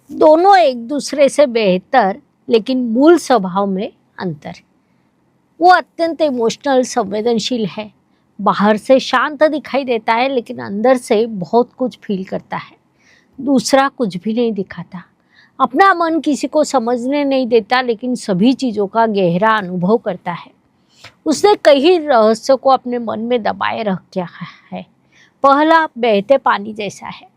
दोनों एक दूसरे से बेहतर, लेकिन मूल स्वभाव में अंतर। वो अत्यंत इमोशनल संवेदनशील है, बाहर से शांत दिखाई देता है लेकिन अंदर से बहुत कुछ फील करता है। दूसरा कुछ भी नहीं दिखाता, अपना मन किसी को समझने नहीं देता लेकिन सभी चीज़ों का गहरा अनुभव करता है। उसने कई रहस्यों को अपने मन में दबाए रखा है। पहला बहते पानी जैसा है,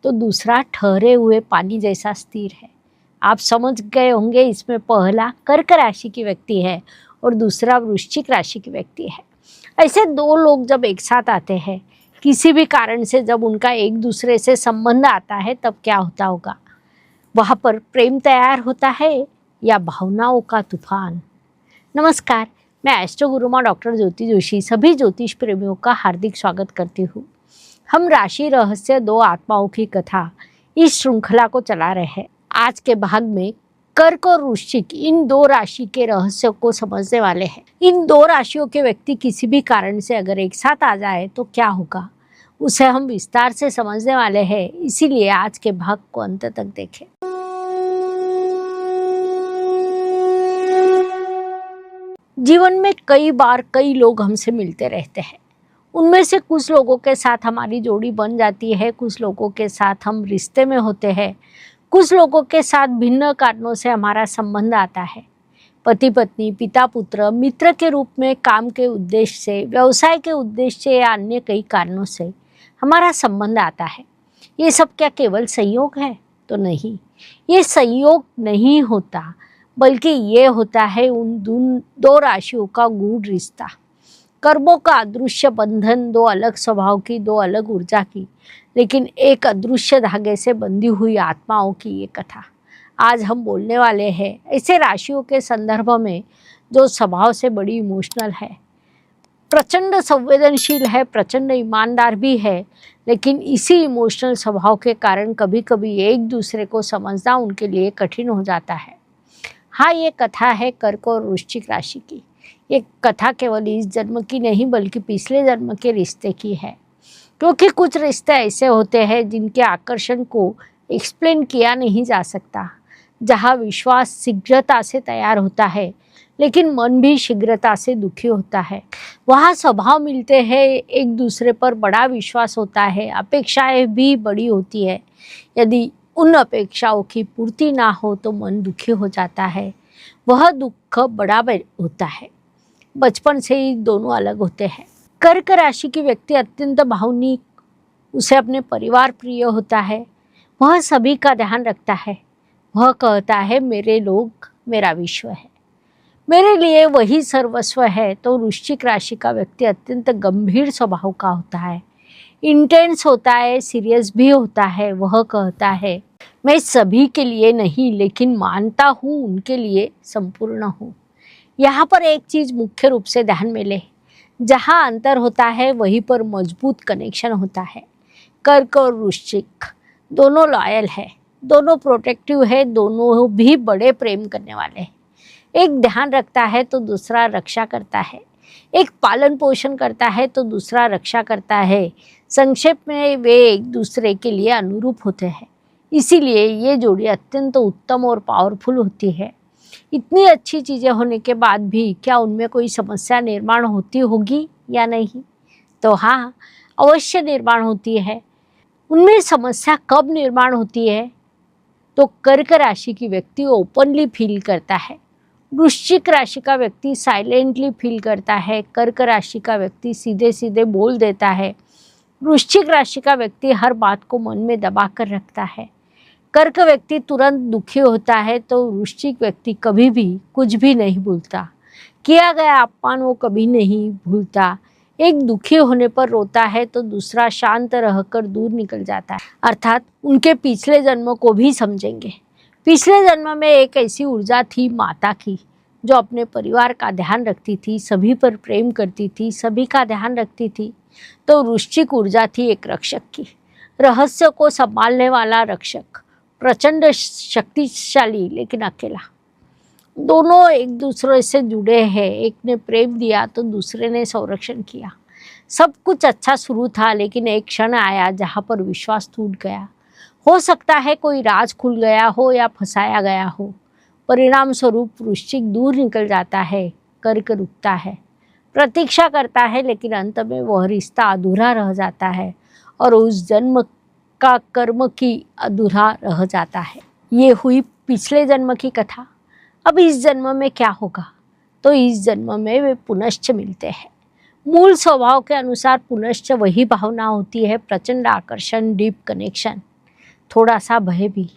तो दूसरा ठहरे हुए पानी जैसा स्थिर है। आप समझ गए होंगे, इसमें पहला कर्क राशि की व्यक्ति है और दूसरा वृश्चिक राशि की व्यक्ति है। ऐसे दो लोग जब एक साथ आते हैं, किसी भी कारण से जब उनका एक दूसरे से संबंध आता है, तब क्या होता होगा? वहाँ पर प्रेम तैयार होता है या भावनाओं का तूफान? नमस्कार, मैं एस्ट्रो गुरुमा डॉक्टर ज्योति जोशी सभी ज्योतिष प्रेमियों का हार्दिक स्वागत करती हूँ। हम राशि रहस्य दो आत्माओं की कथा इस श्रृंखला को चला रहे हैं। आज के भाग में कर्क और वृश्चिक इन दो राशि के रहस्यों को समझने वाले हैं। इन दो राशियों के व्यक्ति किसी भी कारण से अगर एक साथ आ जाए तो क्या होगा, उसे हम विस्तार से समझने वाले हैं। इसीलिए आज के भाग को अंत तक देखें। जीवन में कई बार कई लोग हमसे मिलते रहते हैं। उनमें से कुछ लोगों के साथ हमारी जोड़ी बन जाती है, कुछ लोगों के साथ हम रिश्ते में होते हैं, कुछ लोगों के साथ भिन्न कारणों से हमारा संबंध आता है। पति पत्नी, पिता पुत्र, मित्र के रूप में, काम के उद्देश्य से, व्यवसाय के उद्देश्य से या अन्य कई कारणों से हमारा संबंध आता है। ये सब क्या केवल संयोग है? तो नहीं, ये संयोग नहीं होता, बल्कि ये होता है उन दो राशियों का गूढ़ रिश्ता, कर्मों का अदृश्य बंधन, दो अलग स्वभाव की, दो अलग ऊर्जा की, लेकिन एक अदृश्य धागे से बंधी हुई आत्माओं की ये कथा आज हम बोलने वाले हैं। ऐसे राशियों के संदर्भ में जो स्वभाव से बड़ी इमोशनल है, प्रचंड संवेदनशील है, प्रचंड ईमानदार भी है, लेकिन इसी इमोशनल स्वभाव के कारण कभी कभी एक दूसरे को समझना उनके लिए कठिन हो जाता है। हाँ, ये कथा है कर्क और वृश्चिक राशि की। ये कथा केवल इस जन्म की नहीं बल्कि पिछले जन्म के रिश्ते की है, क्योंकि कुछ रिश्ते ऐसे होते हैं जिनके आकर्षण को एक्सप्लेन किया नहीं जा सकता। जहाँ विश्वास शीघ्रता से तैयार होता है लेकिन मन भी शीघ्रता से दुखी होता है, वहाँ स्वभाव मिलते हैं, एक दूसरे पर बड़ा विश्वास होता है, अपेक्षाएं भी बड़ी होती है। यदि उन अपेक्षाओं की पूर्ति ना हो तो मन दुखी हो जाता है, वह दुख बड़ा होता है। बचपन से ही दोनों अलग होते हैं। कर्क राशि की व्यक्ति अत्यंत भावनिक, उसे अपने परिवार प्रिय होता है, वह सभी का ध्यान रखता है। वह कहता है मेरे लोग मेरा विश्व है, मेरे लिए वही सर्वस्व है। तो वृश्चिक राशि का व्यक्ति अत्यंत गंभीर स्वभाव का होता है, इंटेंस होता है, सीरियस भी होता है। वह कहता है मैं सभी के लिए नहीं लेकिन मानता हूँ उनके लिए संपूर्ण हूँ। यहाँ पर एक चीज़ मुख्य रूप से ध्यान में ले, जहाँ अंतर होता है वहीं पर मजबूत कनेक्शन होता है। कर्क और वृश्चिक दोनों लॉयल है, दोनों प्रोटेक्टिव है, दोनों भी बड़े प्रेम करने वाले हैं। एक ध्यान रखता है तो दूसरा रक्षा करता है, एक पालन पोषण करता है तो दूसरा रक्षा करता है। संक्षेप में वे एक दूसरे के लिए अनुरूप होते हैं, इसीलिए ये जोड़ी अत्यंत उत्तम और पावरफुल होती है। इतनी अच्छी चीज़ें होने के बाद भी क्या उनमें कोई समस्या निर्माण होती होगी या नहीं? तो हाँ, अवश्य निर्माण होती है। उनमें समस्या कब निर्माण होती है? तो कर्क राशि की व्यक्ति ओपनली फील करता है, वृश्चिक राशि का व्यक्ति साइलेंटली फील करता है, कर्क राशि का व्यक्ति सीधे सीधे बोल देता है, वृश्चिक राशि का व्यक्ति हर बात को मन में दबा कर रखता है। कर्क व्यक्ति तुरंत दुखी होता है तो वृश्चिक व्यक्ति कभी भी कुछ भी नहीं भूलता, किया गया अपमान वो कभी नहीं भूलता। एक दुखी होने पर रोता है तो दूसरा शांत रहकर दूर निकल जाता है, अर्थात उनके पिछले जन्मों को भी समझेंगे। पिछले जन्म में एक ऐसी ऊर्जा थी माता की, जो अपने परिवार का ध्यान रखती थी, सभी पर प्रेम करती थी, सभी का ध्यान रखती थी। तो वृश्चिक ऊर्जा थी एक रक्षक की, रहस्य को संभालने वाला रक्षक, प्रचंड शक्तिशाली लेकिन अकेला। दोनों एक दूसरे से जुड़े हैं, एक ने प्रेम दिया तो दूसरे ने संरक्षण किया। सब कुछ अच्छा शुरू था लेकिन एक क्षण आया जहाँ पर विश्वास टूट गया। हो सकता है कोई राज खुल गया हो या फंसाया गया हो। परिणाम स्वरूप वृश्चिक दूर निकल जाता है, कर्क रुकता है, प्रतीक्षा करता है, लेकिन अंत में वह रिश्ता अधूरा रह जाता है और उस जन्म का कर्म की अधूरा रह जाता है। ये हुई पिछले जन्म की कथा। अब इस जन्म में क्या होगा? तो इस जन्म में वे पुनश्च मिलते हैं। मूल स्वभाव के अनुसार पुनश्च वही भावना होती है, प्रचंड आकर्षण, डीप कनेक्शन, थोड़ा सा भय भी।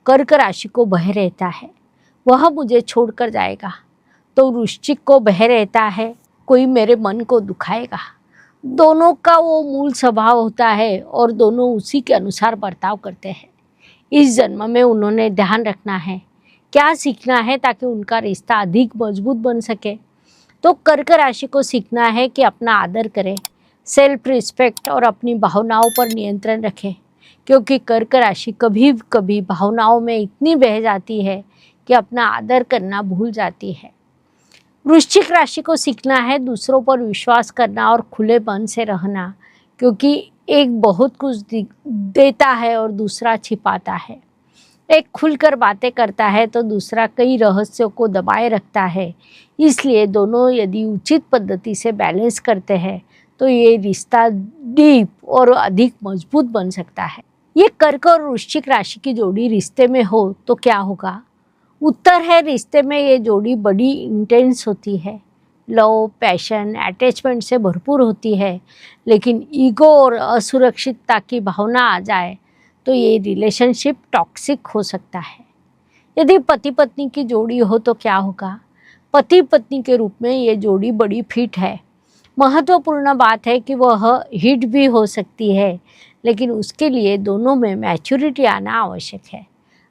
कर्क राशि को भय रहता है वह मुझे छोड़कर जाएगा, तो वृश्चिक को भय रहता है कोई मेरे मन को दुखाएगा। दोनों का वो मूल स्वभाव होता है और दोनों उसी के अनुसार बर्ताव करते हैं। इस जन्म में उन्होंने ध्यान रखना है, क्या सीखना है ताकि उनका रिश्ता अधिक मजबूत बन सके। तो कर्क राशि को सीखना है कि अपना आदर करें, सेल्फ रिस्पेक्ट और अपनी भावनाओं पर नियंत्रण रखें, क्योंकि कर्क राशि कभी कभी भावनाओं में इतनी बह जाती है कि अपना आदर करना भूल जाती है। वृश्चिक राशि को सीखना है दूसरों पर विश्वास करना और खुले मन से रहना, क्योंकि एक बहुत कुछ देता है और दूसरा छिपाता है। एक खुलकर बातें करता है तो दूसरा कई रहस्यों को दबाए रखता है। इसलिए दोनों यदि उचित पद्धति से बैलेंस करते हैं तो ये रिश्ता डीप और अधिक मजबूत बन सकता है। ये कर्क और वृश्चिक राशि की जोड़ी रिश्ते में हो तो क्या होगा? उत्तर है, रिश्ते में ये जोड़ी बड़ी इंटेंस होती है, लव, पैशन, अटैचमेंट से भरपूर होती है, लेकिन ईगो और असुरक्षितता की भावना आ जाए तो ये रिलेशनशिप टॉक्सिक हो सकता है। यदि पति पत्नी की जोड़ी हो तो क्या होगा? पति पत्नी के रूप में ये जोड़ी बड़ी फिट है। महत्वपूर्ण बात है कि वह हिट भी हो सकती है, लेकिन उसके लिए दोनों में मैच्योरिटी आना आवश्यक है।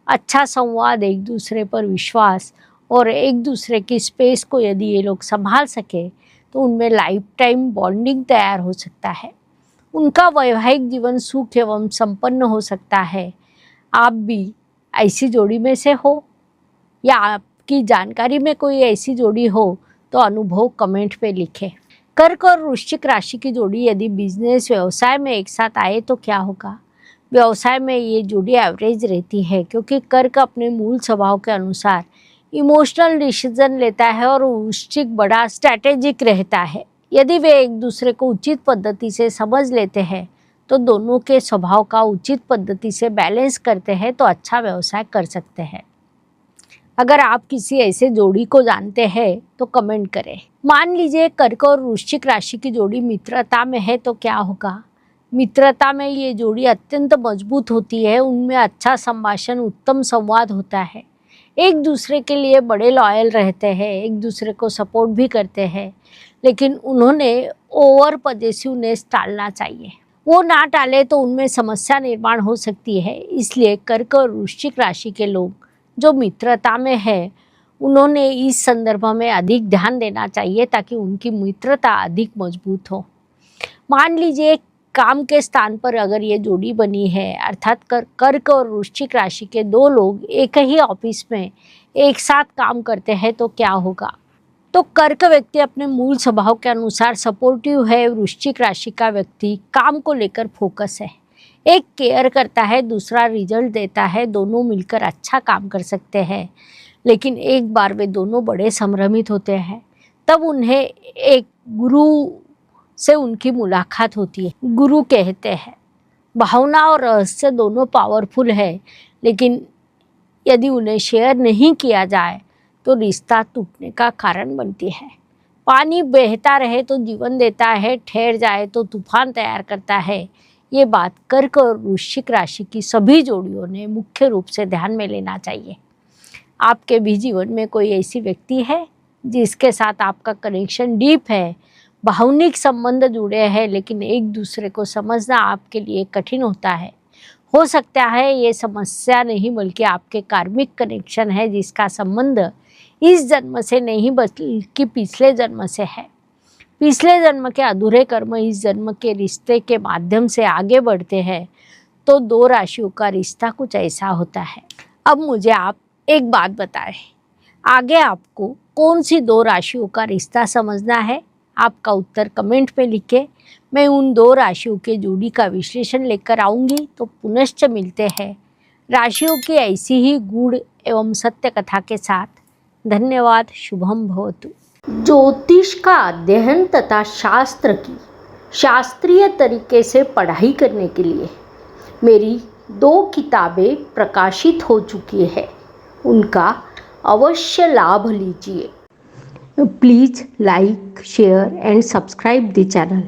अच्छा संवाद, एक दूसरे पर विश्वास और एक दूसरे की स्पेस को यदि ये लोग संभाल सके तो उनमें लाइफ टाइम बॉन्डिंग तैयार हो सकता है। उनका वैवाहिक जीवन सुख एवं संपन्न हो सकता है। आप भी ऐसी जोड़ी में से हो या आपकी जानकारी में कोई ऐसी जोड़ी हो तो अनुभव कमेंट पे लिखें। कर्क और वृश्चिक राशि की जोड़ी यदि बिजनेस व्यवसाय में एक साथ आए तो क्या होगा? व्यवसाय में ये जोड़ी एवरेज रहती है, क्योंकि कर्क अपने मूल स्वभाव के अनुसार इमोशनल डिसीजन लेता है और वृश्चिक बड़ा स्ट्रैटेजिक रहता है। यदि वे एक दूसरे को उचित पद्धति से समझ लेते हैं तो दोनों के स्वभाव का उचित पद्धति से बैलेंस करते हैं तो अच्छा व्यवसाय कर सकते हैं। अगर आप किसी ऐसे जोड़ी को जानते हैं तो कमेंट करें। मान लीजिए कर्क और वृश्चिक राशि की जोड़ी मित्रता में है तो क्या होगा? मित्रता में ये जोड़ी अत्यंत मजबूत होती है, उनमें अच्छा संभाषण, उत्तम संवाद होता है, एक दूसरे के लिए बड़े लॉयल रहते हैं, एक दूसरे को सपोर्ट भी करते हैं, लेकिन उन्होंने ओवर पॉजेसिवनेस टालना चाहिए। वो ना टाले तो उनमें समस्या निर्माण हो सकती है। इसलिए कर्क और वृश्चिक राशि के लोग जो मित्रता में है उन्होंने इस संदर्भ में अधिक ध्यान देना चाहिए ताकि उनकी मित्रता अधिक मजबूत हो। मान लीजिए काम के स्थान पर अगर ये जोड़ी बनी है, अर्थात कर्क और वृश्चिक राशि के दो लोग एक ही ऑफिस में एक साथ काम करते हैं तो क्या होगा? तो कर्क व्यक्ति अपने मूल स्वभाव के अनुसार सपोर्टिव है, वृश्चिक राशि का व्यक्ति काम को लेकर फोकस है, एक केयर करता है, दूसरा रिजल्ट देता है। दोनों मिलकर अच्छा काम कर सकते हैं, लेकिन एक बार वे दोनों बड़े संभ्रमित होते हैं तब उन्हें एक गुरु से उनकी मुलाकात होती है। गुरु कहते हैं भावना और रहस्य दोनों पावरफुल है, लेकिन यदि उन्हें शेयर नहीं किया जाए तो रिश्ता टूटने का कारण बनती है। पानी बहता रहे तो जीवन देता है, ठहर जाए तो तूफान तैयार करता है। ये बात कर्क और वृश्चिक राशि की सभी जोड़ियों ने मुख्य रूप से ध्यान में लेना चाहिए। आपके भी जीवन में कोई ऐसी व्यक्ति है जिसके साथ आपका कनेक्शन डीप है, भावनिक संबंध जुड़े हैं, लेकिन एक दूसरे को समझना आपके लिए कठिन होता है। हो सकता है ये समस्या नहीं बल्कि आपके कार्मिक कनेक्शन है जिसका संबंध इस जन्म से नहीं बल्कि पिछले जन्म से है। पिछले जन्म के अधूरे कर्म इस जन्म के रिश्ते के माध्यम से आगे बढ़ते हैं तो दो राशियों का रिश्ता कुछ ऐसा होता है। अब मुझे आप एक बात बताएं, आगे आपको कौन सी दो राशियों का रिश्ता समझना है? आपका उत्तर कमेंट में लिखें। मैं उन 2 राशियों के जोड़ी का विश्लेषण लेकर आऊँगी। तो पुनश्च मिलते हैं राशियों की ऐसी ही गूढ़ एवं सत्य कथा के साथ। धन्यवाद। शुभम भवतु। ज्योतिष का अध्ययन तथा शास्त्र की शास्त्रीय तरीके से पढ़ाई करने के लिए मेरी 2 किताबें प्रकाशित हो चुकी है, उनका अवश्य लाभ लीजिए। Please like, share and subscribe the channel.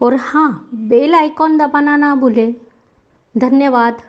और हाँ, बेल आइकॉन दबाना ना भूलें। धन्यवाद।